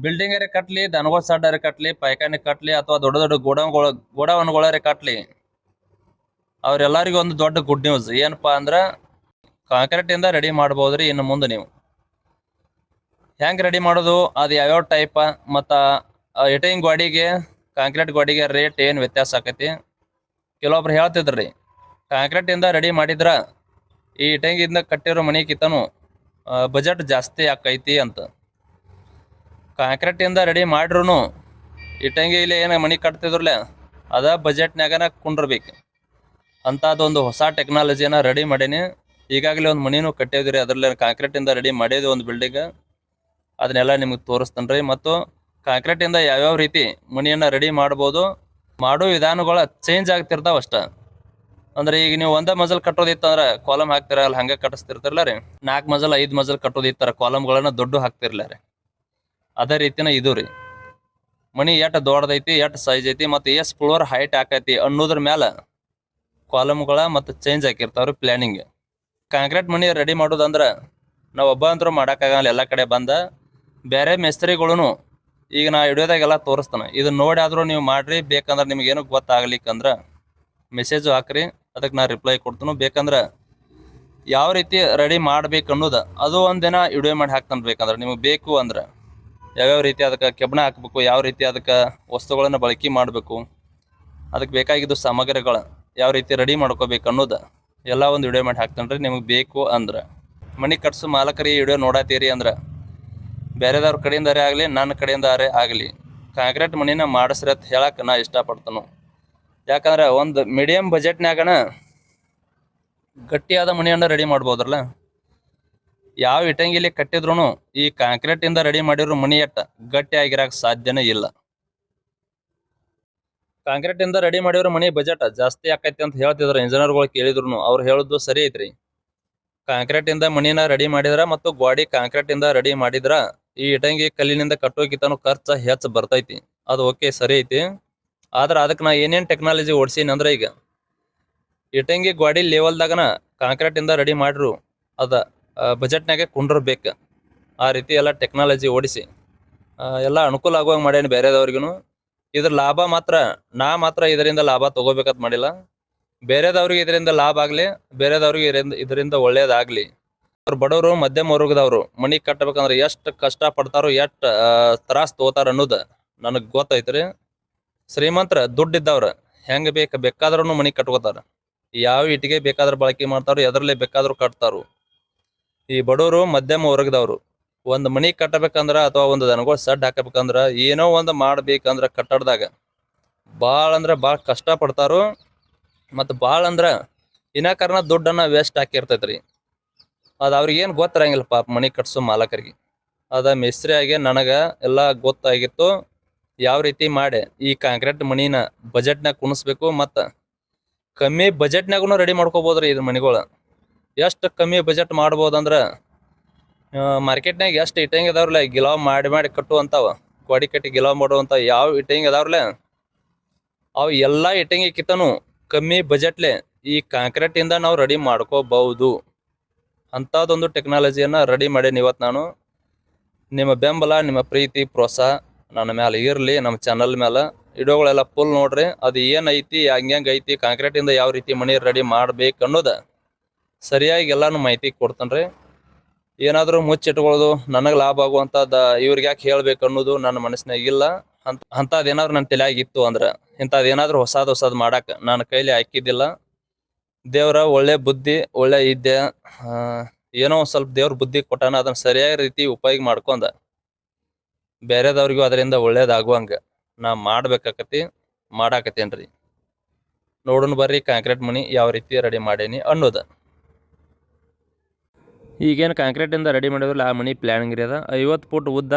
Building ಅರೆ ಕಟ್ಲಿ, ದನಗಳ ಸಡ್ ಅರೆ ಕಟ್ಲಿ, ಪೈಖಾನೆ ಕಟ್ಲಿ ಅಥವಾ ದೊಡ್ಡ ದೊಡ್ಡ ಗೋಡೌನ್ಗಳರೆ ಕಟ್ಲಿ, ಅವ್ರೆಲ್ಲರಿಗೂ ಒಂದು ದೊಡ್ಡ ಗುಡ್ ನ್ಯೂಸ್ ಏನಪ್ಪಾ ಅಂದ್ರ ಕಾಂಕ್ರೀಟ್ ಇಂದ ರೆಡಿ ಮಾಡಬಹುದ್ರಿ. ಇನ್ನು ಮುಂದೆ ನೀವು ಹೆಂಗ್ ರೆಡಿ ಮಾಡೋದು, ಅದು ಯಾವ್ಯಾವ ಟೈಪ್ ಮತ್ತ ಇಟಿಂಗ್ ಗೋಡಿಗೆ ಕಾಂಕ್ರೀಟ್ ಗೋಡಿಗೆ ರೇಟ್ ಏನ್ ವ್ಯತ್ಯಾಸ ಆಕೈತಿ. ಕೆಲವೊಬ್ರು ಹೇಳ್ತಿದ್ರಿ ಕಾಂಕ್ರೀಟ್ ಇಂದ ರೆಡಿ ಮಾಡಿದ್ರ ಈ ಇಟಂಗಿಂದ ಕಟ್ಟಿರೋ ಮನಿಕಿತನು ಬಜೆಟ್ ಜಾಸ್ತಿ ಆಕೈತಿ ಅಂತ. ಕಾಂಕ್ರೀಟ್ ಇಂದ ರೆಡಿ ಮಾಡ್ರು ಇಟಂಗಿ ಇಲ್ಲಿ ಏನು ಮನಿ ಕಟ್ತಿದ್ರಲ್ಲ ಅದ ಬಜೆಟ್ನಾಗನ ಕುಂಡ್ರಬೇಕು ಅಂತದೊಂದು ಹೊಸ ಟೆಕ್ನಾಲಜಿನ ರೆಡಿ ಮಾಡೀನಿ. ಈಗಾಗಲೇ ಒಂದು ಮನಿನೂ ಕಟ್ಟಿದ್ರಿ, ಅದ್ರಲ್ಲಿ ಕಾಂಕ್ರೀಟ್ ಇಂದ ರೆಡಿ ಮಾಡಿದ್ವಿ ಒಂದು ಬಿಲ್ಡಿಂಗ್. ಅದನ್ನೆಲ್ಲ ನಿಮ್ಗೆ ತೋರಿಸ್ತೇನ್ರಿ. ಮತ್ತು ಕಾಂಕ್ರೀಟ್ ಇಂದ ಯಾವ್ಯಾವ ರೀತಿ ಮನಿಯನ್ನ ರೆಡಿ ಮಾಡ್ಬೋದು, ಮಾಡೋ ವಿಧಾನಗಳ ಚೇಂಜ್ ಆಗ್ತಿರ್ತಾವ ಅಷ್ಟ. ಅಂದ್ರೆ ಈಗ ನೀವು ಒಂದ ಮಜಲ್ ಕಟ್ಟೋದಿತ್ತಂದ್ರ ಕಾಲಮ್ ಹಾಕ್ತಿರಲ್ಲ, ಹಂಗ ಕಟ್ಟಿಸ್ತಿರ್ತಿರಲ್ಲ ರೀ. 4 ಮಜಲ್ 5 ಮಜಲ್ ಕಟ್ಟೋದಿತ್ತಾರ ಕಾಲಮ್ಗಳನ್ನ ದೊಡ್ಡ ಹಾಕ್ತಿರ್ಲ ರೀ. ಅದೇ ರೀತಿನ ಇದು ರೀ. ಮನಿ ಎಟ್ ದೊಡ್ಡದೈತಿ, ಎಟ್ ಸೈಜ್ ಐತಿ, ಮತ್ತೆ ಎಷ್ಟ್ ಫ್ಲೋರ್ ಹೈಟ್ ಆಕೈತಿ ಅನ್ನೋದ್ರ ಮ್ಯಾಲ ಕಾಲಮ್ಗಳ ಮತ್ತೆ ಚೇಂಜ್ ಹಾಕಿರ್ತಾವ್ರಿ ಪ್ಲಾನಿಂಗ್. ಕಾಂಕ್ರೀಟ್ ಮನಿ ರೆಡಿ ಮಾಡೋದಂದ್ರ ನಾವು ಒಬ್ಬ ಅಂತರೂ ಮಾಡೋಕ್ಕಾಗಲ್ಲ. ಎಲ್ಲ ಕಡೆ ಬಂದ ಬೇರೆ ಮೇಸ್ತ್ರಿಗಳು ಈಗ ನಾ ವಿಡಿಯೋದಾಗೆಲ್ಲ ತೋರಿಸ್ತಾನೆ, ಇದನ್ನ ನೋಡಿ ಆದ್ರೂ ನೀವು ಮಾಡ್ರಿ. ಬೇಕಂದ್ರೆ ನಿಮ್ಗೇನು ಗೊತ್ತಾಗ್ಲಿಕ್ಕಂದ್ರ ಮೆಸೇಜು ಹಾಕ್ರಿ, ಅದಕ್ಕೆ ನಾ ರಿಪ್ಲೈ ಕೊಡ್ತೀನಿ. ಬೇಕಂದ್ರೆ ಯಾವ ರೀತಿ ರೆಡಿ ಮಾಡ್ಬೇಕು ಅನ್ನೋದು ಅದು ಒಂದಿನ ವಿಡಿಯೋ ಮಾಡಿ ಹಾಕ್ತಾನೆ. ಬೇಕಂದ್ರೆ ನಿಮಗೆ ಬೇಕು ಅಂದ್ರೆ ಯಾವ್ಯಾವ ರೀತಿ ಅದಕ್ಕೆ ಕೆಬ್ಬಣ ಹಾಕ್ಬೇಕು, ಯಾವ ರೀತಿ ಅದಕ್ಕೆ ವಸ್ತುಗಳನ್ನು ಬಳಕೆ ಮಾಡಬೇಕು, ಅದಕ್ಕೆ ಬೇಕಾಗಿದ್ದು ಸಾಮಗ್ರಿಗಳು ಯಾವ ರೀತಿ ರೆಡಿ ಮಾಡ್ಕೋಬೇಕು ಅನ್ನೋದು ಎಲ್ಲ ಒಂದು ವಿಡಿಯೋ ಮಾಡಿ ಹಾಕ್ತಾನೆ ರೀ. ನಿಮಗೆ ಬೇಕು ಅಂದ್ರೆ ಮನೆ ಕಟ್ಸೋ ಮಾಲಕರಿ ಈ ವಿಡಿಯೋ ನೋಡತ್ತೀರಿ ಅಂದ್ರೆ ಬೇರೆದವ್ರ ಕಡೆಯಿಂದಾರೇ ಆಗಲಿ ನನ್ನ ಕಡೆಯಿಂದಾರೇ ಆಗಲಿ ಕಾಂಕ್ರೀಟ್ ಮನಿನ ಮಾಡಿಸ್ರಿ ಅಂತ ಹೇಳಕ್ಕೆ ನಾ ಇಷ್ಟಪಡ್ತಾನು. ಯಾಕಂದ್ರೆ ಒಂದು ಮೀಡಿಯಂ ಬಜೆಟ್ನಾಗನ ಗಟ್ಟಿಯಾದ ಮನಿಯನ್ನ ರೆಡಿ ಮಾಡ್ಬೋದ್ರಲ್ಲ. ಯಾವ ಇಟಂಗಿಲಿ ಕಟ್ಟಿದ್ರು ಈ ಕಾಂಕ್ರೀಟ್ ಇಂದ ರೆಡಿ ಮಾಡಿರೋ ಮನಿ ಎಟ್ಟ ಗಟ್ಟಿ ಆಗಿರಕ್ ಸಾಧ್ಯನೇ ಇಲ್ಲ. ಕಾಂಕ್ರೀಟ್ ಇಂದ ರೆಡಿ ಮಾಡಿರೋ ಮನಿ ಬಜೆಟ್ ಜಾಸ್ತಿ ಆಕೈತಿ ಅಂತ ಹೇಳ್ತಿದ್ರು ಇಂಜಿನಿಯರ್ಗಳು. ಕೇಳಿದ್ರು ಅವ್ರು ಹೇಳುದು ಸರಿ ಐತ್ರಿ. ಕಾಂಕ್ರೀಟ್ ಇಂದ ಮನಿನ ರೆಡಿ ಮಾಡಿದ್ರ ಮತ್ತು ಗೋಡಿ ಕಾಂಕ್ರೀಟ್ ಇಂದ ರೆಡಿ ಮಾಡಿದ್ರ ಈ ಇಟಂಗಿ ಕಲ್ಲಿನಿಂದ ಕಟ್ಟೋಕಿತನು ಖರ್ಚು ಹೆಚ್ಚು ಬರ್ತೈತಿ. ಅದು ಓಕೆ ಸರಿ ಐತಿ. ಆದ್ರೆ ಅದಕ್ಕೆ ನಾ ಏನೇನು ಟೆಕ್ನಾಲಜಿ ಓಡಿಸೀನಿ ಅಂದ್ರೆ ಈಗ ಇಟಂಗಿ ಗೋಡಿ ಲೆವೆಲ್ದಾಗನ ಕಾಂಕ್ರೀಟ್ ಇಂದ ರೆಡಿ ಮಾಡ್ರು ಅದ ಬಜೆಟ್ನಾಗೆ ಕುಂಡ್ರಬೇಕು. ಆ ರೀತಿ ಎಲ್ಲ ಟೆಕ್ನಾಲಜಿ ಓಡಿಸಿ ಎಲ್ಲ ಅನುಕೂಲ ಆಗುವಂಗೆ ಮಾಡೇನಿ ಬೇರೆದವ್ರಿಗೂ. ಇದ್ರ ಲಾಭ ಮಾತ್ರ ಇದರಿಂದ ಲಾಭ ತಗೋಬೇಕಂತ ಮಾಡಿಲ್ಲ. ಬೇರೆದವ್ರಿಗೆ ಇದರಿಂದ ಲಾಭ ಆಗಲಿ, ಬೇರೆದವ್ರಿಗೆ ಇದರಿಂದ ಒಳ್ಳೇದಾಗಲಿ. ಅವ್ರು ಬಡವರು ಮಧ್ಯಮ ವರ್ಗದವರು ಮನಿ ಕಟ್ಟಬೇಕಂದ್ರೆ ಎಷ್ಟು ಕಷ್ಟ ಪಡ್ತಾರೋ, ಎಷ್ಟು ತ್ರಾಸ ತಗೋತಾರ ಅನ್ನೋದು ನನಗೆ ಗೊತ್ತೈತ್ರಿ. ಶ್ರೀಮಂತರ ದುಡ್ಡಿದ್ದವ್ರ ಹೆಂಗೆ ಬೇಕಾದ್ರೂ ಮನಿ ಕಟ್ಕೋತಾರ. ಯಾವ ಇಟ್ಟಿಗೆ ಬೇಕಾದ್ರೂ ಬಳಕೆ ಮಾಡ್ತಾರೋ, ಎದರಲ್ಲೇ ಬೇಕಾದ್ರೂ ಕಟ್ತಾರು. ಈ ಬಡವರು ಮಧ್ಯಮ ವರ್ಗದವರು ಒಂದು ಮನಿ ಕಟ್ಟಬೇಕಂದ್ರ ಅಥವಾ ಒಂದು ದನಗಳ ಸಡ್ ಹಾಕಬೇಕಂದ್ರ ಏನೋ ಒಂದು ಮಾಡ್ಬೇಕಂದ್ರ ಕಟ್ಟಡದಾಗ ಭಾಳ ಅಂದ್ರೆ ಭಾಳ ಕಷ್ಟ ಪಡ್ತಾರೋ. ಮತ್ತು ಭಾಳ ಅಂದ್ರೆ ವಿನಾಕಾರಣ ದುಡ್ಡನ್ನು ವೇಸ್ಟ್ ಹಾಕಿರ್ತೈತ್ರಿ. ಅದು ಅವ್ರಿಗೇನು ಗೊತ್ತಿರಂಗಿಲ್ಲ ಪಾಪ ಮನಿ ಕಟ್ಸೋ ಮಾಲಕರಿಗೆ. ಅದ ಮೇಸ್ತ್ರಿ ಆಗಿ ನನಗೆ ಎಲ್ಲ ಗೊತ್ತಾಗಿತ್ತು ಯಾವ ರೀತಿ ಮಾಡಿ ಈ ಕಾಂಕ್ರೀಟ್ ಮನಿನ ಬಜೆಟ್ನಾಗ ಕುಣಿಸ್ಬೇಕು. ಮತ್ತು ಕಮ್ಮಿ ಬಜೆಟ್ನಾಗೂ ರೆಡಿ ಮಾಡ್ಕೋಬೋದ್ರಿ ಇದು ಮನಿಗಳು. ಎಷ್ಟು ಕಮ್ಮಿ ಬಜೆಟ್ ಮಾಡ್ಬೋದಂದ್ರೆ ಮಾರ್ಕೆಟ್ನಾಗ ಎಷ್ಟು ಇಟ್ಟಂಗಿ ಅದಾವ್ರಲ್ಲ ಗಿಲಾವ್ ಮಾಡಿ ಕಟ್ಟುವಂತಾವ, ಗೋಡಿ ಕಟ್ಟಿ ಗಿಲಾವ್ ಮಾಡುವಂಥ ಯಾವ ಇಟ್ಟಂಗಿ ಅದಾವ್ರಲ್ಲ ಅವು ಎಲ್ಲ ಇಟ್ಟಂಗಿಕಿತನು ಕಮ್ಮಿ ಬಜೆಟ್ಲೆ ಈ ಕಾಂಕ್ರೀಟ್ ಇಂದ ನಾವು ರೆಡಿ ಮಾಡ್ಕೋಬಹುದು. ಅಂಥದ್ದೊಂದು ಟೆಕ್ನಾಲಜಿಯನ್ನು ರೆಡಿ ಮಾಡೀನಿ ಇವತ್ತು ನಾನು. ನಿಮ್ಮ ಬೆಂಬಲ, ನಿಮ್ಮ ಪ್ರೀತಿ, ಪ್ರೋತ್ಸಾಹ ನನ್ನ ಮೇಲೆ ಇರಲಿ. ನಮ್ಮ ಚಾನಲ್ ಮೇಲೆ ವಿಡಿಯೋಗಳೆಲ್ಲ ಫುಲ್ ನೋಡ್ರಿ. ಅದು ಏನೈತಿ, ಹಂಗೆ ಐತಿ, ಕಾಂಕ್ರೀಟ್ ಇಂದ ಯಾವ ರೀತಿ ಮನಿ ರೆಡಿ ಮಾಡ್ಬೇಕು ಅನ್ನೋದು ಸರಿಯಾಗಿ ಎಲ್ಲಾನು ಮಾಹಿತಿ ಕೊಡ್ತಾನೆ ರೀ. ಏನಾದರೂ ಮುಚ್ಚಿಟ್ಕೊಳ್ಳೋದು ನನಗೆ ಲಾಭ ಆಗುವಂಥದ್ದು ಇವ್ರಿಗೆ ಯಾಕೆ ಹೇಳ್ಬೇಕು ಅನ್ನೋದು ನನ್ನ ಮನಸ್ಸಿನಾಗ ಇಲ್ಲ. ಅಂಥದ್ದೇನಾದ್ರು ನನ್ನ ತಲೆಯಾಗಿತ್ತು ಅಂದ್ರೆ ಇಂಥದ್ದೇನಾದ್ರೂ ಹೊಸದು ಮಾಡಕ್ಕೆ ನನ್ನ ಕೈಲಿ ಹಾಕಿದ್ದಿಲ್ಲ. ದೇವ್ರ ಒಳ್ಳೆ ಬುದ್ಧಿ, ಒಳ್ಳೆ ಇದ್ದೆ, ಏನೋ ಒಂದು ಸ್ವಲ್ಪ ದೇವ್ರ ಬುದ್ಧಿ ಕೊಟ್ಟಾನ, ಅದನ್ನು ಸರಿಯಾದ ರೀತಿ ಉಪಯೋಗ ಮಾಡ್ಕೊಂಡ ಬೇರೆದವ್ರಿಗೂ ಅದರಿಂದ ಒಳ್ಳೇದಾಗುವಂಗೆ ನಾ ಮಾಡಾಕತ್ತೇನ್ರಿ. ನೋಡೋಣ ಬರ್ರಿ ಕಾಂಕ್ರೀಟ್ ಮನಿ ಯಾವ ರೀತಿ ರೆಡಿ ಮಾಡೇನಿ ಅನ್ನೋದು. ಈಗೇನು ಕಾಂಕ್ರೀಟಿಂದ ರೆಡಿ ಮಾಡಿದ್ರಲ್ಲ ಆ ಮನಿ ಪ್ಲ್ಯಾನಿಂಗ್ ರೀ. ಅದ 50 ಫೂಟ್ ಉದ್ದ,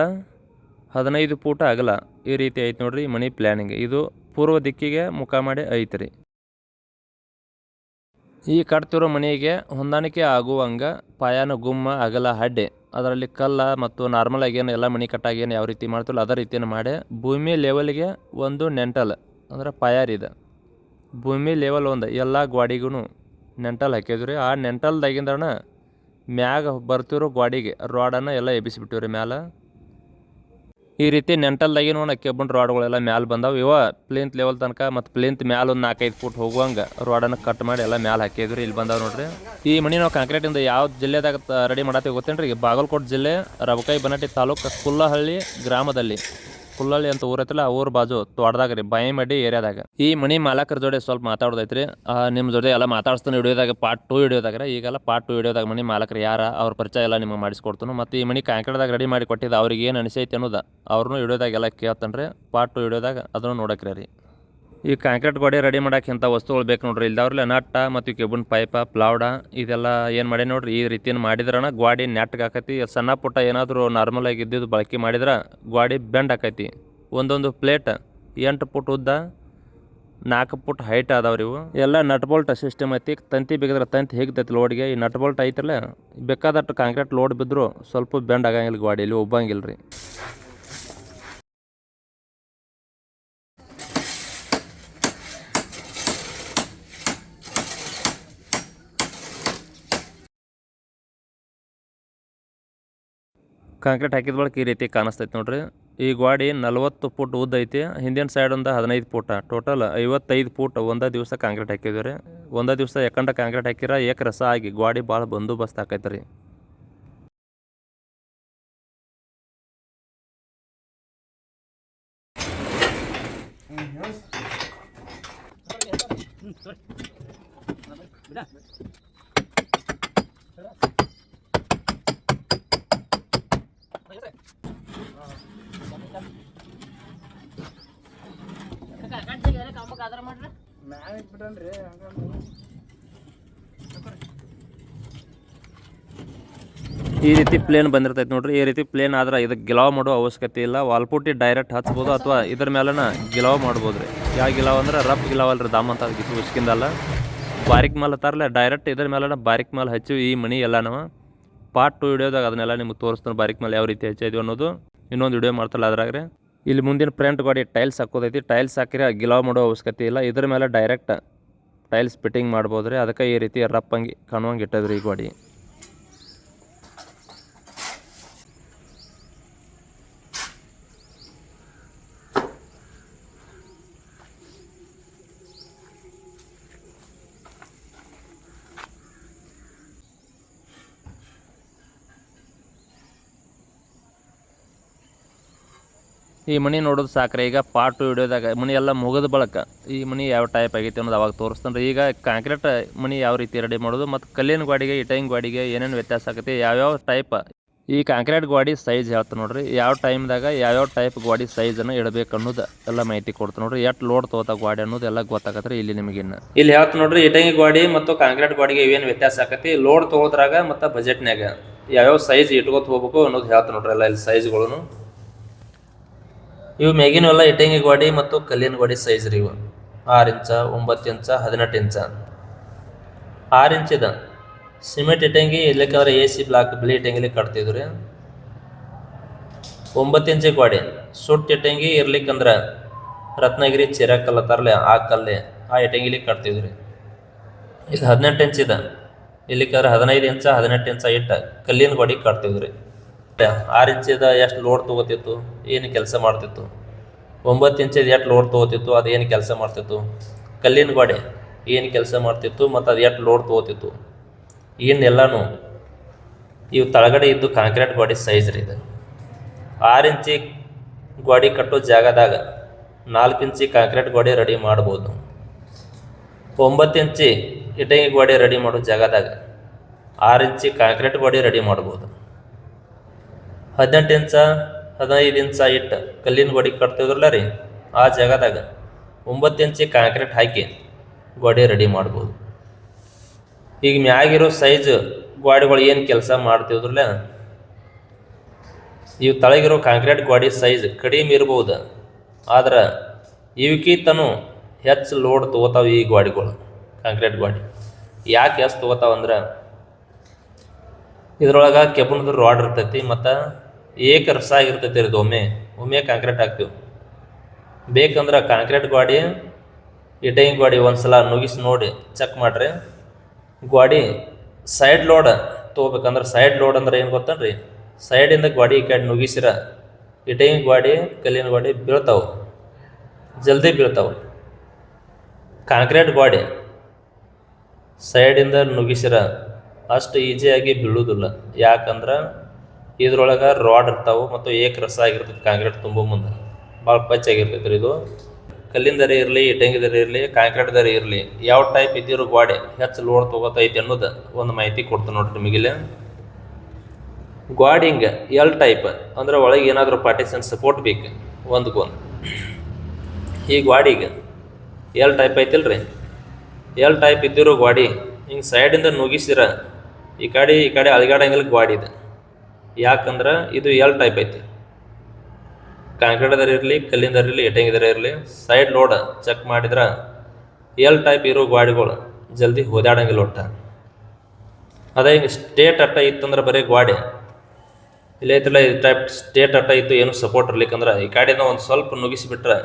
15 ಫೂಟ್ ಅಗಲ, ಈ ರೀತಿ ಐತೆ ನೋಡ್ರಿ ಮನಿ ಪ್ಲ್ಯಾನಿಂಗ್. ಇದು ಪೂರ್ವ ದಿಕ್ಕಿಗೆ ಮುಖ ಮಾಡಿ ಐತ್ರಿ. ಈ ಕಟ್ತಿರೋ ಮನೆಗೆ ಹೊಂದಾಣಿಕೆ ಆಗುವಂಗೆ ಪಾಯಾನ ಗುಮ್ಮ ಅಗಲ ಅಡ್ಡೆ, ಅದರಲ್ಲಿ ಕಲ್ಲ ಮತ್ತು ನಾರ್ಮಲ್ ಆಗೇನು ಎಲ್ಲ ಮನೆ ಕಟ್ಟಾಗೇನು ಯಾವ ರೀತಿ ಮಾಡ್ತಿಲ್ಲ ಅದೇ ರೀತಿಯನ್ನು ಮಾಡಿ ಭೂಮಿ ಲೆವೆಲ್ಗೆ ಒಂದು ನೆಂಟಲ್ ಅಂದ್ರೆ ಪಾಯಾರಿದೆ. ಭೂಮಿ ಲೆವೆಲ್ ಒಂದು ಎಲ್ಲ ಗೋಡಿಗೂ ನೆಂಟಲ್ ಹಾಕಿದ್ರಿ. ಆ ನೆಂಟಲ್ದಾಗಿಂದಣ ಮ್ಯಾಗ ಬರ್ತಿರೋ ಗೋಡಿಗೆ ರಾಡನ್ನು ಎಲ್ಲ ಎಬ್ಬಿಸಿಬಿಟ್ಟಿವ್ರಿ ಮ್ಯಾಲ. ಈ ರೀತಿ ನೆಂಟಲ್ದಾಗಿ ನೋಡ ಕೆಬ್ಬಣ ರಾಡ್ಗಳೆಲ್ಲ ಮ್ಯಾಲೆ ಬಂದಾವ. ಇವ ಪ್ಲೇಂತ್ ಲೆವೆಲ್ ತನಕ ಮತ್ತು ಪ್ಲೇಂತ್ ಮ್ಯಾಲ ಒಂದು 4-5 ಫೂಟ್ ಹೋಗುವಂಗೆ ರಾಡನ್ನು ಕಟ್ ಮಾಡಿ ಎಲ್ಲ ಮ್ಯಾಲೆ ಹಾಕಿದ್ರಿ. ಇಲ್ಲಿ ಬಂದಾವ ನೋಡ್ರಿ. ಈ ಮನಿ ನಾವು ಕಾಂಕ್ರೀಟಿಂದ ಯಾವ ಜಿಲ್ಲೆದಾಗ ರೆಡಿ ಮಾಡತ್ತೀವಿ ಗೊತ್ತೇನ್ರಿ? ಬಾಗಲಕೋಟೆ ಜಿಲ್ಲೆ ರಬಕೈ ಬನಟ್ಟಿ ತಾಲೂಕು ಕುಲ್ಲಹಳ್ಳಿ ಗ್ರಾಮದಲ್ಲಿ. ಕುಲ್ಲಹಳ್ಳಿ ಅಂತ ಊರ ಐತಲ್ಲ, ಆ ಊರು ಬಾಜು ತೋಟದಾಗ ರೀ, ಬಾಯಿಮಡ್ಡಿ ಏರಿಯಾದಾಗ. ಈ ಮನಿ ಮಾಲಕರ ಜೋಡಿ ಸ್ವಲ್ಪ ಮಾತಾಡೋದೈತ್ರಿ. ನಿಮ್ಮ ಜೊತೆ ಎಲ್ಲ ಮಾತಾಡ್ಸ್ತಾನೆ ವಿಡಿಯೋದಾಗ ಪಾರ್ಟ್ 2 ವಿಡಿಯೋದಾಗ. ಈಗೆಲ್ಲ ಪಾರ್ಟ್ 2 ವಿಡಿಯೋದಾಗ ಮನಿ ಮಾಲಕರು ಯಾರ ಅವ್ರ ಪರಿಚಯ ಎಲ್ಲ ನಿಮಗೆ ಮಾಡಿಸ್ಕೊಡ್ತಾನು. ಮತ್ತು ಈ ಮನಿ ಕಾಂಕ್ರೀಟ್ದಾಗ ರೆಡಿ ಮಾಡಿ ಕೊಟ್ಟಿದ್ದು ಅವ್ರಿಗೆ ಏನು ಅನಿಸೈತಿ ಅನ್ನೋದು ಅವ್ರನ್ನೂ ವಿಡಿಯೋದಾಗ ಎಲ್ಲ ಕೇಳ್ತಾನೆ ರೀ. ಪಾರ್ಟ್ 2 ವಿಡಿಯೋದಾಗ ಅದನ್ನು ನೋಡಕ್ರಿ ರೀ. ಈ ಕಾಂಕ್ರೀಟ್ ಗೋಡೆ ರೆಡಿ ಮಾಡಕ್ಕೆ ಇಂಥ ವಸ್ತುಗಳು ಬೇಕು ನೋಡ್ರಿ. ಇಲ್ದವ್ರಲ್ಲ ನಟ್ಟ ಮತ್ತು ಕೆಬನ್ ಪೈಪ ಪ್ಲಾವ್ಡ ಇದೆಲ್ಲ ಏನು ಮಾಡಿ ನೋಡ್ರಿ. ಈ ರೀತಿಯ ಮಾಡಿದ್ರನ ಗಾಡಿ ನೆಟ್ಗೆ ಹಾಕೈತಿ. ಸಣ್ಣ ಪುಟ್ಟ ಏನಾದರೂ ನಾರ್ಮಲ್ ಆಗಿ ಇದ್ದಿದ್ದು ಬಳಕೆ ಮಾಡಿದ್ರೆ ಗಾಡಿ ಬೆಂಡ್ ಆಕೈತಿ. ಒಂದೊಂದು ಪ್ಲೇಟ್ 8 ಫುಟ್ ಉದ್ದ, 4 ಫುಟ್ ಹೈಟ್ ಅದಾವ್ರಿ ಇವು. ಎಲ್ಲ ನಟ್ ಬೋಲ್ಟ್ ಸಿಸ್ಟಮ್ ಐತಿ. ತಂತಿ ಬೇಕಿದ್ರೆ ತಂತಿ ಹೇಗ್ತೈತಿ ಲೋಡ್ಗೆ. ಈ ನಟ್ ಬೋಲ್ಟ್ ಐತಿರಲ್ಲ, ಬೇಕಾದಷ್ಟು ಕಾಂಕ್ರೀಟ್ ಲೋಡ್ ಬಿದ್ದರೂ ಸ್ವಲ್ಪ ಬೆಂಡ್ ಆಗಂಗಿಲ್ಲ ಗಾಡಿಯಲ್ಲಿ, ಒಬ್ಬಂಗಿಲ್ಲ ರೀ. ಕಾಂಕ್ರೀಟ್ ಹಾಕಿದ ಬಳಿಕ ಈ ರೀತಿ ಕಾಣಿಸ್ತೈತೆ ನೋಡ್ರಿ. ಈ ಗಾಡಿ 40 ಫುಟ್ ಉದ್ದ ಐತಿ. ಹಿಂದಿನ ಸೈಡ್ ಒಂದು 15 ಫುಟ್, ಟೋಟಲ್ 55 ಫುಟ್ ಒಂದೇ ದಿವಸ ಕಾಂಕ್ರೀಟ್ ಹಾಕಿದ್ವಿ ರೀ. ಒಂದೇ ದಿವಸ ಯಾಕಂದ್ರೆ ಕಾಂಕ್ರೀಟ್ ಹಾಕಿರ ಏಕ ರಸ ಆಗಿ ಗಾಡಿ ಭಾಳ ಬಂದೋಬಸ್ತ್ ಆಕೈತೆ ರೀ. ಈ ರೀತಿ ಪ್ಲೇನ್ ಬಂದಿರ್ತೈತೆ ನೋಡ್ರಿ. ಈ ರೀತಿ ಪ್ಲೇನ್ ಆದ್ರೆ ಇದಕ್ಕೆ ಗಿಲಾವ್ ಮಾಡೋ ಅವಶ್ಯಕತೆ ಇಲ್ಲ. ವಾಲ್ಪುಟ್ಟಿ ಡೈರೆಕ್ಟ್ ಹಚ್ಬೋದು ಅಥವಾ ಇದ್ರ ಮೇಲನ ಗಿಲಾವ್ ಮಾಡ್ಬೋದು ರೀ. ಯಾವ ಗಿಲಾವ್ ಅಂದ್ರೆ ರಫ್ ಗಿಲಾವ್ ಅಲ್ರಿ, ದಾಮ್ ಅಂತ ಉಸ್ಕಿಂದಲ್ಲ, ಬಾರಿಕ್ ಮೇಲೆ ತರಲ್ಲ, ಡೈರೆಕ್ಟ್ ಇದ್ರ ಮೇಲನ ಬಾರಿಕ್ ಮೇಲೆ ಹಚ್ಚಿ ಈ ಮನಿ ಎಲ್ಲ ನಾವು ಪಾರ್ಟ್ 2 ವಿಡಿಯೋದಾಗ ಅದನ್ನೆಲ್ಲ ನಿಮ್ಗೆ ತೋರಿಸ್ತಾನೆ. ಬಾರಿಕ್ ಮೇಲೆ ಯಾವ ರೀತಿ ಹಚ್ಚಿದ್ವಿ ಅನ್ನೋದು ಇನ್ನೊಂದು ವಿಡಿಯೋ ಮಾಡ್ತಲ್ಲ ಅದ್ರಾಗ ರೀ. ಇಲ್ಲಿ ಮುಂದಿನ ಫ್ರಂಟ್ ಗಾಡಿ ಟೈಲ್ಸ್ ಹಾಕೋದೈತಿ. ಟೈಲ್ಸ್ ಹಾಕಿರ ಗಿಲಾವ್ ಮಾಡೋ ಅವಶ್ಯಕತೆ ಇಲ್ಲ. ಇದ್ರ ಮೇಲೆ ಡೈರೆಕ್ಟ್ ಟೈಲ್ಸ್ ಫಿಟ್ಟಿಂಗ್ ಮಾಡ್ಬೋದು ರೀ. ಅದಕ್ಕೆ ಈ ರೀತಿ ರಪ್ಪಂಗಿ ಕಾಣುವಂಗೆ ಇಟ್ಟದ್ರಿ ಈ ಗಾಡಿ. ಈ ಮನಿ ನೋಡೋದು ಸಾಕ್ರೆ. ಈಗ ಪಾರ್ಟ್ 2 ವಿಡಿಯೋದಾಗ ಮನಿ ಎಲ್ಲ ಮುಗಿದ ಬಳಕ ಈ ಮನಿ ಯಾವ ಟೈಪ್ ಆಗೈತೆ ಅನ್ನೋದು ಅವಾಗ ತೋರಿಸ್ತಾನೆ. ಈಗ ಕಾಂಕ್ರೀಟ್ ಮನಿ ಯಾವ ರೀತಿ ರೆಡಿ ಮಾಡೋದು ಮತ್ತು ಕಲ್ಲಿನ ಗಾಡಿಗೆ ಇಟಂಗಿ ಗಾಡಿಗೆ ಏನೇನು ವ್ಯತ್ಯಾಸ ಆಗುತ್ತೆ, ಯಾವ್ಯಾವ ಟೈಪ್ ಈ ಕಾಂಕ್ರೀಟ್ ಗಾಡಿ ಸೈಜ್ ಹೇಳ್ತಾ ನೋಡ್ರಿ. ಯಾವ ಟೈಮ್ದಾಗ ಯಾವ್ಯಾವ ಟೈಪ್ ಗಾಡಿ ಸೈಜನ್ನು ಇಡಬೇಕು ಅನ್ನೋದು ಎಲ್ಲ ಮಾಹಿತಿ ಕೊಡ್ತಾ ನೋಡ್ರಿ. ಎಷ್ಟು ಲೋಡ್ ತಗೋತಾ ಗಾಡಿ ಅನ್ನೋದು ಎಲ್ಲ ಗೊತ್ತಾಗತ್ತೆ ಇಲ್ಲಿ ನಿಮಗೆ. ಇಲ್ಲಿ ಹೇಳ್ತಾ ನೋಡ್ರಿ, ಇಟಂಗಿ ಗಾಡಿ ಮತ್ತು ಕಾಂಕ್ರೀಟ್ ಗಾಡಿಗೆ ಏನು ವ್ಯತ್ಯಾಸ ಆಕತಿ, ಲೋಡ್ ತಗೋದ್ರಾಗ ಮತ್ತು ಬಜೆಟ್ನ್ಯಾಗ ಯಾವ್ಯಾವ ಸೈಜ್ ಇಟ್ಕೋತ ಹೋಗ್ಬೇಕು ಅನ್ನೋದು ಹೇಳ್ತಾ ನೋಡ್ರಿ. ಎಲ್ಲ ಇಲ್ಲಿ ಸೈಜ್ಗಳನ್ನು ಇವು ಮೇಗಿನವೆಲ್ಲ ಇಟಂಗಿ ಗಾಡಿ ಮತ್ತು ಕಲ್ಲಿನ ಗಾಡಿ ಸೈಜ್ ರೀ. ಇವು 6 ಇಂಚ, 9 ಇಂಚ, 18 ಇಂಚ. 6 ಇಂಚಿದ ಸಿಮೆಂಟ್ ಇಟಂಗಿ ಇರ್ಲಿಕ್ಕಂದ್ರೆ AC ಬ್ಲಾಕ್ ಬಿಳಿ ಇಟಂಗಿಲಿ ಕಟ್ತಿದ್ವಿ ರೀ. 9 ಇಂಚಿ ಗಾಡಿ ಸುಟ್ಟು ಇಟಂಗಿ ಇರ್ಲಿಕ್ಕಂದ್ರೆ ರತ್ನಗಿರಿ ಚಿರಕಲ್ಲ ತರಲೆ ಆ ಕಲ್ಲೆ ಆ ಇಟಂಗಿಲಿ ಕಟ್ತಿದ್ವಿ ರೀ. ಇದು 18 ಇಂಚಿದ ಇರ್ಲಿಕ್ಕಂದ್ರೆ 15 ಇಂಚ 18 ಇಂಚ ಇಟ್ಟ ಕಲ್ಲಿನ ಗಾಡಿ ಕಟ್ತಿದ್ವಿ ರೀ. 6 ಇಂಚಿದ ಎಷ್ಟು ಲೋಡ್ ತೊಗೋತಿತ್ತು, ಏನು ಕೆಲಸ ಮಾಡ್ತಿತ್ತು. 9 ಇಂಚಿದ ಎಷ್ಟು ಲೋಡ್ ತೊಗೋತಿತ್ತು, ಅದು ಏನು ಕೆಲಸ ಮಾಡ್ತಿತ್ತು. ಕಲ್ಲಿನ ಗಾಡಿ ಏನು ಕೆಲಸ ಮಾಡ್ತಿತ್ತು ಮತ್ತು ಅದು ಎಷ್ಟು ಲೋಡ್ ತೊಗೋತಿತ್ತು ಇನ್ನೆಲ್ಲನೂ ಇವು ತಳಗಡೆ ಇದ್ದು ಕಾಂಕ್ರೀಟ್ ಗಾಡಿ ಸೈಜ್ ರೀ. ಇದು 6 ಇಂಚಿ ಗಾಡಿ ಕಟ್ಟೋ ಜಾಗದಾಗ 4 ಇಂಚಿ ಕಾಂಕ್ರೀಟ್ ಗಾಡಿ ರೆಡಿ ಮಾಡ್ಬೋದು. 9 ಇಂಚಿ ಇಟಂಗಿ ಗಾಡಿ ರೆಡಿ ಮಾಡೋ ಜಾಗದಾಗ 6 ಇಂಚಿ ಕಾಂಕ್ರೀಟ್ ಗಾಡಿ ರೆಡಿ ಮಾಡ್ಬೋದು. 18 ಇಂಚ 15 ಇಂಚ ಇಟ್ಟು ಕಲ್ಲಿನ ಗಾಡಿ ಕಟ್ತಿದ್ರಲ್ಲ ರೀ, ಆ ಜಾಗದಾಗ 9 ಇಂಚಿ ಕಾಂಕ್ರೀಟ್ ಹಾಕಿ ಗಾಡಿ ರೆಡಿ ಮಾಡ್ಬೋದು. ಈಗ ಮ್ಯಾಗಿರೋ ಸೈಜ್ ಗಾಡಿಗಳು ಏನು ಕೆಲಸ ಮಾಡ್ತಿದ್ರಲ್ಲ, ಇವು ತಳಗಿರೋ ಕಾಂಕ್ರೀಟ್ ಗಾಡಿ ಸೈಜ್ ಕಡಿಮೆ ಇರ್ಬೋದು, ಆದ್ರೆ ಇವಕ್ಕಿಂತನೂ ಹೆಚ್ಚು ಲೋಡ್ ತೊಗೋತಾವೆ ಈ ಗಾಡಿಗಳು. ಕಾಂಕ್ರೀಟ್ ಗಾಡಿ ಯಾಕೆ ಹೆಚ್ಚು ತೊಗೋತಾವಂದ್ರೆ ಇದ್ರೊಳಗೆ ಕೆಬ್ಬಣದ ರಾಡ್ ಇರ್ತೈತಿ ಮತ್ತು ಏಕ ರಸ ಆಗಿರ್ತೈತಿ ರೀ. ಒಮ್ಮೆ ಕಾಂಕ್ರೀಟ್ ಹಾಕ್ತೀವಿ. ಬೇಕಂದ್ರೆ ಕಾಂಕ್ರೀಟ್ ಗಾಡಿ ಇಟಂಗಿ ಗಾಡಿ ಒಂದ್ಸಲ ನುಗ್ಗಿಸಿ ನೋಡಿ ಚೆಕ್ ಮಾಡಿರಿ. ಗಾಡಿ ಸೈಡ್ ಲೋಡ್ ತೊಗೋಬೇಕಂದ್ರೆ ಸೈಡ್ ಲೋಡ್ ಅಂದ್ರೆ ಏನು ಗೊತ್ತನ್ರಿ, ಸೈಡಿಂದ ಗಾಡಿ ಈ ಕಡೆ ನುಗ್ಗಿಸಿರ ಇಟಂಗಿ ಗಾಡಿ ಕಲ್ಲಿನ ಗಾಡಿ ಬೀಳ್ತಾವೆ, ಜಲ್ದಿ ಬೀಳ್ತಾವೆ. ಕಾಂಕ್ರೀಟ್ ಗಾಡಿ ಸೈಡಿಂದ ನುಗ್ಗಿಸಿರ ಅಷ್ಟು ಈಸಿಯಾಗಿ ಬೀಳುವುದಿಲ್ಲ. ಯಾಕಂದ್ರೆ ಇದ್ರೊಳಗೆ ರಾಡ್ ಇರ್ತಾವೆ ಮತ್ತು ಏಕ ರಸ ಆಗಿರ್ತೈತಿ. ಕಾಂಕ್ರೀಟ್ ತುಂಬ ಮುಂದೆ ಭಾಳ ಪಚ್ಚಾಗಿರ್ತೈತೆ ರೀ ಇದು. ಕಲ್ಲಿಂದರೆ ಇರಲಿ, ಇಟಂಗಿದರೆ ಇರಲಿ, ಕಾಂಕ್ರೀಟ್ದರೆ ಇರಲಿ, ಯಾವ ಟೈಪ್ ಇದ್ದಿರೋ ಗಾಡಿ ಹೆಚ್ಚು ಲೋಡ್ ತೊಗೋತೈತಿ ಅನ್ನೋದು ಒಂದು ಮಾಹಿತಿ ಕೊಡ್ತೀನಿ ನೋಡ್ರಿ ನಿಮಗಿಲ್ಲಿ. ಗಾಡಿ ಹಿಂಗೆ ಎಲ್ ಟೈಪ್ ಅಂದ್ರೆ ಒಳಗೆ ಏನಾದರೂ ಪಾರ್ಟಿಷನ್ ಸಪೋರ್ಟ್ ಬೇಕು ಒಂದಕ್ಕೊಂದು. ಈ ಗಾಡಿಗೆ ಎಲ್ ಟೈಪ್ ಐತಿಲ್ರಿ, ಎಲ್ ಟೈಪ್ ಇದ್ದಿರೋ ಗಾಡಿ ಹಿಂಗೆ ಸೈಡಿಂದ ನುಗ್ಗಿಸಿರ ಈ ಕಡೆ ಅಲಗಾಡಂಗಿಲ್ಲ ಗಾಡಿ ಇದೆ. ಯಾಕಂದ್ರೆ ಇದು ಎಲ್ ಟೈಪ್ ಐತಿ. ಕಾಂಕ್ರೀಟ್ದರ ಇರಲಿ, ಕಲ್ಲಿಂದರ ಇರಲಿ, ಇಟಂಗಿದರ ಇರಲಿ, ಸೈಡ್ ಲೋಡ್ ಚೆಕ್ ಮಾಡಿದ್ರೆ ಎಲ್ ಟೈಪ್ ಇರೋ ಗಾಡಿಗಳು ಜಲ್ದಿ ಹೋದಾಡಂಗಿಲ್ಲ ಒಟ್ಟ. ಅದೇ ಹಿಂಗೆ ಸ್ಟೇಟ್ ಅಟ್ಟ ಇತ್ತಂದ್ರೆ ಬರೀ ಗಾಡಿ ಇಲ್ಲ ಐತಿಲ್ಲ, ಈ ಟೈಪ್ ಸ್ಟೇಟ್ ಅಟ್ಟ ಇತ್ತು ಏನು ಸಪೋರ್ಟ್ ಇರ್ಲಿಕ್ಕಂದ್ರೆ ಈ ಗಾಡಿನ ಒಂದು ಸ್ವಲ್ಪ ನುಗ್ಗಿಸಿಬಿಟ್ರೆ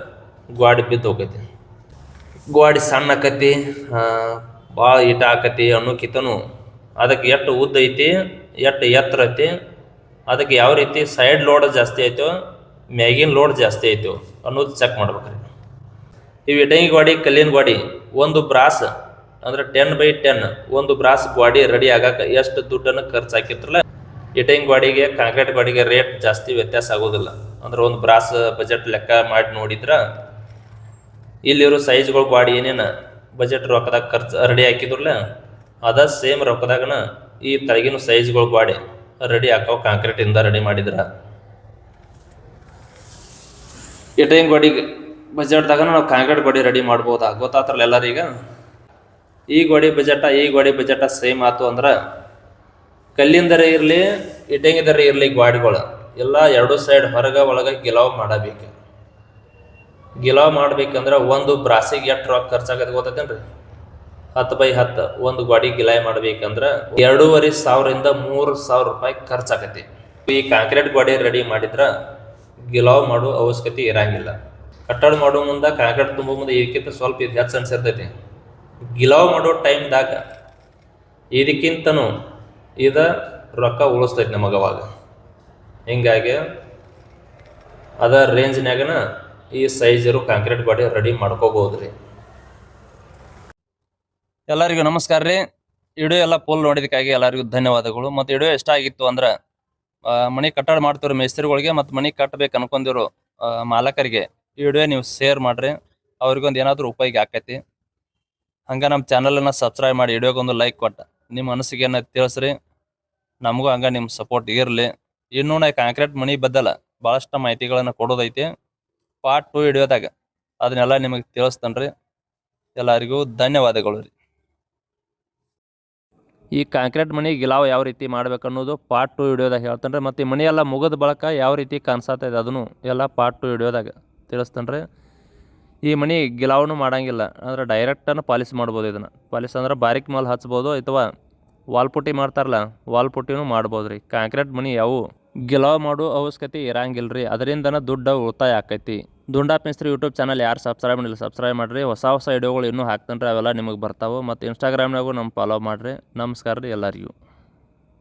ಗಾಡಿ ಬಿದ್ದು ಹೋಗೈತಿ. ಗಾಡಿ ಸಣ್ಣ ಆಕತಿ, ಭಾಳ ಈಟ ಆಕತಿ ಅನ್ನೋಕ್ಕಿಂತನೂ ಅದಕ್ಕೆ ಎಷ್ಟು ಉದ್ದ ಐತಿ, ಎಷ್ಟು ಎತ್ತರ ಐತಿ, ಅದಕ್ಕೆ ಯಾವ ರೀತಿ ಸೈಡ್ ಲೋಡ್ ಜಾಸ್ತಿ ಆಯ್ತು, ಮ್ಯಾಗಿನ ಲೋಡ್ ಜಾಸ್ತಿ ಆಯ್ತು ಅನ್ನೋದು ಚೆಕ್ ಮಾಡ್ಬೇಕ್ರಿ. ಇವು ಇಟಂಗಿ ಗಾಡಿ, ಕಲ್ಲಿನ ಗಾಡಿ ಒಂದು ಬ್ರಾಸ್ ಅಂದ್ರೆ 10x10 ಒಂದು ಬ್ರಾಸ್ ಗಾಡಿ ರೆಡಿ ಆಗಕ್ಕೆ ಎಷ್ಟು ದುಡ್ಡನ್ನು ಖರ್ಚು ಹಾಕಿರ್ತಾರಲ್ಲ, ಇಟಂಗಿ ಗಾಡಿಗೆ ಕಾಂಕ್ರೀಟ್ ಗಾಡಿಗೆ ರೇಟ್ ಜಾಸ್ತಿ ವ್ಯತ್ಯಾಸ ಆಗೋದಿಲ್ಲ. ಅಂದ್ರೆ ಒಂದು ಬ್ರಾಸ್ ಬಜೆಟ್ ಲೆಕ್ಕ ಮಾಡಿ ನೋಡಿದ್ರೆ ಇಲ್ಲಿರೋ ಸೈಜ್ಗಳು ಗಾಡಿ ಏನೇನು ಬಜೆಟ್ ರೊಕ್ಕದಾಗ ಖರ್ಚು ರೆಡಿ ಹಾಕಿದ್ರಲ್ಲ ಅದ ಸೇಮ್ ರೊಕ್ಕದಾಗನ ಈ ತಳಗಿನ ಸೈಜ್ಗಳು ಗಾಡಿ ರೆಡಿ ಹಾಕೋ ಕಾಂಕ್ರೀಟಿಂದ ರೆಡಿ ಮಾಡಿದ್ರ. ಇಟಂಗಿ ಗಾಡಿಗೆ ಬಜೆಟ್ದಾಗ ನಾವು ಕಾಂಕ್ರೀಟ್ ಗಾಡಿ ರೆಡಿ ಮಾಡ್ಬೋದಾ ಗೊತ್ತಾತ್ರಲ್ಲ ಎಲ್ಲರೀಗ. ಈ ಗಾಡಿ ಬಜೆಟ ಸೇಮ್ ಆಯ್ತು ಅಂದ್ರೆ ಕಲ್ಲಿಂದರೆ ಇರಲಿ, ಇಟಂಗಿದರೆ ಇರಲಿ ಗಾಡಿಗಳು ಎಲ್ಲ ಎರಡು ಸೈಡ್ ಹೊರಗೆ ಒಳಗೆ ಗಿಲಾವ್ ಮಾಡಬೇಕು. ಗಿಲಾವ್ ಮಾಡ್ಬೇಕಂದ್ರೆ ಒಂದು ಬ್ರಾಸಿಗೆ ಎಷ್ಟು ರೊಕ್ಕ ಖರ್ಚಾಗತ್ತೆ ಗೊತ್ತೈತೇನ್ರಿ? 10x10 ಒಂದು ಗಾಡಿ ಗಿಲಾಯ್ ಮಾಡ್ಬೇಕಂದ್ರೆ 2500 3000 ರೂಪಾಯಿ ಖರ್ಚಾಗತ್ತೆ. ಈ ಕಾಂಕ್ರೀಟ್ ಗಾಡಿ ರೆಡಿ ಮಾಡಿದ್ರೆ ಗಿಲಾವ್ ಮಾಡೋ ಅವಶ್ಯಕತೆ ಇರಂಗಿಲ್ಲ. ಕಟ್ಟಡ ಮಾಡೋ ಮುಂದೆ ಕಾಂಕ್ರೀಟ್ ತುಂಬ ಮುಂದೆ ಇದಕ್ಕಿಂತ ಸ್ವಲ್ಪ ಇದು ಹೆಚ್ಚು ಅನ್ಸಿರ್ತೈತಿ. ಗಿಲಾವ್ ಮಾಡೋ ಟೈಮ್ದಾಗ ಇದಕ್ಕಿಂತನೂ ಇದು ರೊಕ್ಕ ಉಳಿಸ್ತೈತಿ ನಮಗೆ ಅವಾಗ. ಹಿಂಗಾಗಿ ಅದ ರೇಂಜ್ನಾಗನ ಈ ಸೈಜ್ ಇರೋ ಕಾಂಕ್ರೀಟ್ ಗಾಡಿ ರೆಡಿ ಮಾಡ್ಕೋಬೋದ್ರಿ. ಎಲ್ಲರಿಗೂ ನಮಸ್ಕಾರ ರೀ. ವಿಡಿಯೋ ಎಲ್ಲ ಫುಲ್ ನೋಡಿದಕ್ಕಾಗಿ ಎಲ್ಲರಿಗೂ ಧನ್ಯವಾದಗಳು. ಮತ್ತು ವಿಡಿಯೋ ಇಷ್ಟ ಆಗಿತ್ತು ಅಂದ್ರೆ ಮನೆ ಕಟ್ಟಡ ಮಾಡ್ತಿರೋ ಮೇಸ್ತ್ರಿಗಳಿಗೆ ಮತ್ತು ಮನೆ ಕಟ್ಟಬೇಕು ಅನ್ಕೊಂಡಿರೋ ಮಾಲಕರಿಗೆ ಈ ವಿಡಿಯೋ ನೀವು ಶೇರ್ ಮಾಡಿರಿ, ಅವ್ರಿಗೊಂದು ಏನಾದರೂ ಉಪಯೋಗ ಆಕೈತಿ. ಹಂಗೆ ನಮ್ಮ ಚಾನಲನ್ನು ಸಬ್ಸ್ಕ್ರೈಬ್ ಮಾಡಿ ವಿಡಿಯೋಗೊಂದು ಲೈಕ್ ಕೊಟ್ಟು ನಿಮ್ಮ ಅನಿಸಿಕೆಯನ್ನು ತಿಳಿಸ್ರಿ. ನಮಗೂ ಹಂಗೆ ನಿಮ್ಮ ಸಪೋರ್ಟ್ ಇರಲಿ. ಇನ್ನೂ ನಾ ಕಾಂಕ್ರೀಟ್ ಮನೆ ಬದ್ದಲ್ಲ ಭಾಳಷ್ಟು ಮಾಹಿತಿಗಳನ್ನು ಕೊಡೋದೈತಿ. ಪಾರ್ಟ್ 2 ವಿಡಿಯೋದಾಗ ಅದನ್ನೆಲ್ಲ ನಿಮಗೆ ತಿಳಿಸ್ತೇನೆ ರೀ. ಎಲ್ಲರಿಗೂ ಧನ್ಯವಾದಗಳು ರೀ. ಈ ಕಾಂಕ್ರೀಟ್ ಮನೆ ಗಿಲಾವ್ ಯಾವ ರೀತಿ ಮಾಡ್ಬೇಕು ಅನ್ನೋದು ಪಾರ್ಟ್ 2 ವಿಡಿಯೋದಾಗ ಹೇಳ್ತೇನೆ ರೀ. ಮತ್ತು ಈ ಮನೆ ಎಲ್ಲ ಮುಗಿದ ಬಳಕ ಯಾವ ರೀತಿ ಕಾಣಿಸತ್ತೈತೆ ಅದನ್ನು ಎಲ್ಲ ಪಾರ್ಟ್ 2 ವಿಡಿಯೋದಾಗ ತಿಳಿಸ್ತೇನೆ ರೀ. ಈ ಮನೆ ಗಿಲಾವನು ಮಾಡೋಂಗಿಲ್ಲ, ಅಂದ್ರೆ ಡೈರೆಕ್ಟನ್ನು ಪಾಲಿಸ್ ಮಾಡ್ಬೋದು. ಇದನ್ನು ಪಾಲಿಸ್ ಅಂದ್ರೆ ಬಾರಿಕ್ ಮಾಲ್ ಹಚ್ಬೋದು ಅಥವಾ ವಾಲ್ ಪುಟ್ಟಿ ಮಾಡ್ತಾರಲ್ಲ ವಾಲ್ ಪುಟ್ಟಿನೂ ಮಾಡ್ಬೋದು ರೀ. ಕಾಂಕ್ರೀಟ್ ಮನೆ ಯಾವು ಗಿಲಾವ್ ಮಾಡೋ ಅವಶ್ಯಕತೆ ಇರಂಗಿಲ್ಲ ರೀ. ಅದರಿಂದನ ದುಡ್ಡು ಉಳಿತಾಯ ಆಕೈತಿ. ದುಂಡಾ ಮೇಸ್ತ್ರಿ ಯೂಟ್ಯೂಬ್ ಚಾನಲ್ ಯಾರು ಸಬ್ಸ್ಕ್ರೈಬ್ ಮಾಡಿಲ್ಲ ಸಬ್ಸ್ಕ್ರೈಬ್ ಮಾಡಿರಿ. ಹೊಸ ವಿಡಿಯೋಗಳು ಇನ್ನೂ ಹಾಕ್ತಾನೆ ರೀ, ಅವೆಲ್ಲ ನಿಮಗೆ ಬರ್ತಾವೆ. ಮತ್ತು ಇನ್ಸ್ಟಾಗ್ರಾಮ್ನಾಗೂ ನಮ್ಮ ಫಾಲೋ ಮಾಡಿರಿ. ನಮಸ್ಕಾರ ರೀ ಎಲ್ಲರಿಗೂ.